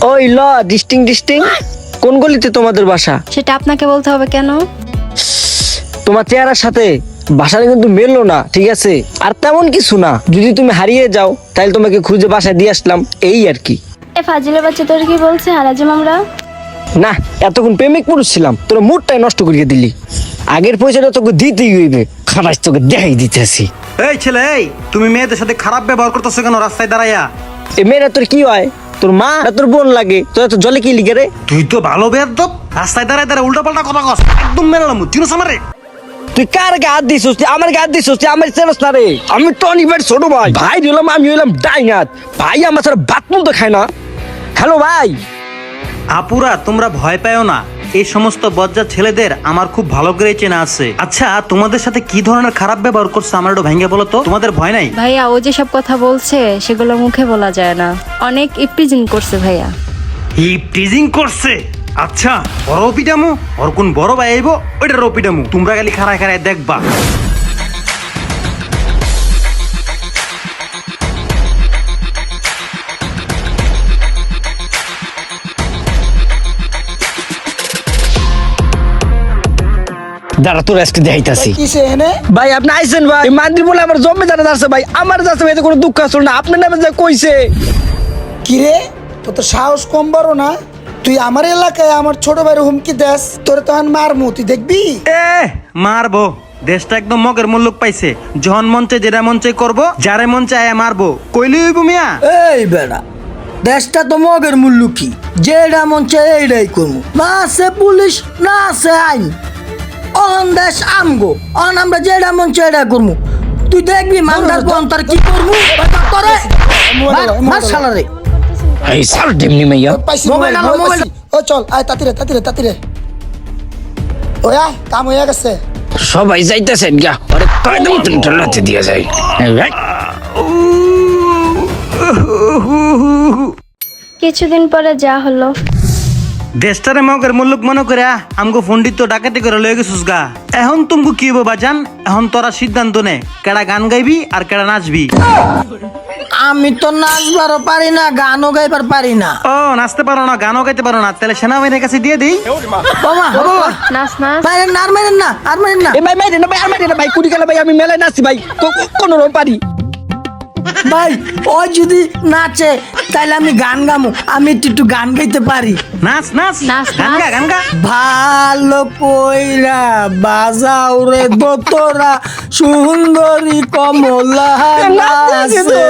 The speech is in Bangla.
ওই ল ডিস্টিং ডিস্টিং, কোন গলিতে তোমাদের বাসা? সেটা আপনাকে বলতে হবে কেন? তোমার চেহারার সাথে বাসাটা কিন্তু মেললো না, ঠিক আছে? আর তেমন কিছু না, যদি তুমি হারিয়ে যাও তাহলে তোমাকে খুঁজে বাসায় দিয়ে আসলাম, এই আর কি। এ ফাজিলের বাচ্চা তোর কি বলছে হারাজাম আমরা? না, এতক্ষণ প্রেমিক পুরুষ ছিলাম, তোর মুডটাই নষ্ট করিয়ে দিলি। আগের পয়সাটা তোকে দিতেই হইবে, খারাপ তোকে দেখাই দিতেছি। এই ছেলে, এই তুমি মেয়েদের সাথে খারাপ ব্যবহার করতেছো কেন রাস্তায় দাঁড়াইয়া? এ মেয়েরা তোর কি হয়? তোর মা না তোর বোন লাগে? তোর এত জলে কি লিখে রে? তুই তো ভালো বেয়াদব, রাস্তায় দাঁড়ায় দাঁড়ায় উল্টা পাল্টা কথা কস, একদম মেলালাম চিনোস আমারে? তুই কার গায়ে হাত দিছিস? তুই আমার গায়ে হাত দিছিস? তুই আমার চেনস না রে। আমি টনি ভাই ছোট ভাই, ভাই হলাম আমি, হলাম ডাইনাত ভাই, আমার সাথে ভাত তো খায় না। হ্যালো ভাই। আপুরা তোমরা ভয় পাও না, এই সমস্ত বজ্জাত ছেলেদের আমার খুব ভালো করে চেনা আছে। আচ্ছা তোমাদের সাথে কি ধরনের খারাপ ব্যবহার করছে আমার একটু ভেঙে বলো তো, তোমাদের ভয় নাই? ভাইয়া ও যে সব কথা বলছে সেগুলো মুখে বলা যায় না, অনেক ইপটিজিং করছে ভাইয়া। টিজিং করছে? আচ্ছা বড় পিটামু, ওর কোন বড় ভাই আইবো ওইটারও পিটামু, তোমরা খালি খাড়ায় খাড়ায় দেখবা। দাঁড়া তোর আজকে দেখাইতাছি। কিসে এনে ভাই আপনি আইছেন ভাই, মান্দির বলে আমার জমিদার আছে ভাই, আমার যাচ্ছে ভাই, কোনো দুঃখ আসল না, আপনার নামে যা কইছে। কিরে তোর তো সাহস কম বড় না, তুই আমার এলাকায় আমার ছোট ভাইয়ের হুমকি দেস, তোর তখন মারমু, তুই দেখবি। এ মারবো, দেশটা একদম মগের মুল্লুক পাইছে, যখন মঞ্চে যেটা মঞ্চে করবো, যারে মঞ্চে আয়া মারবো, কইলি হইব মিয়া। এই বেড়া, দেশটা তো মগের মূল্য কি, যেটা মন চাই এইটাই করবো, না আছে পুলিশ না আছে আইন, অন দেশ আমগো, অন আমরা যেটা মন চাই এটা করবো, তুই দেখবি মান্দার পন্থার কি করবো করে মার শালারে। এই সার ডিমনি মাইয়া। মোবাইল আলো, মোবাইল। ও চল আয়, তাতিরে ও আয়, কাম হয়ে গেছে। সবাই যাইতেছেন গা, আরে কায়দা মতন ঠলাতে দিয়া যায়। কিছুদিন পরে যা হলো। দেশটারে মগের মুল্লুক মনে করে আমগো ফন্ডিত তো ডাকাতি করে লয়ে গেছিস গা, এখন তুমি কি হবো বাজান? এখন তোরা সিদ্ধান্ত নে, কেডা গান গাইবি আর কেডা নাচবি। আমি তো নাচবারও পারি না, গানও গাইবার পারি না। ও নাচতে পারো না, গানও গাইতে পারো না, তাহলে সেনাবাহিনীর কাছে দিয়ে দিই। বাবা বাবা নাচ নাচ। মারেন না, আর মারেন না, আর মারেন না। এ ভাই মাইরে না ভাই, আর মাইরে না ভাই, কুড়ি গেলে ভাই আমি মেলায় নাচি ভাই, কোন রকম পারি। ভাই ও যদি নাচে তাহলে আমি গান গামু, আমি একটু গান গাইতে পারি। নাচ নাচ নাচ, গান গা, নাচ। গান গা। ভালো কইরা বাজাও রে দোতরা, সুন্দরী কমলা নাচে।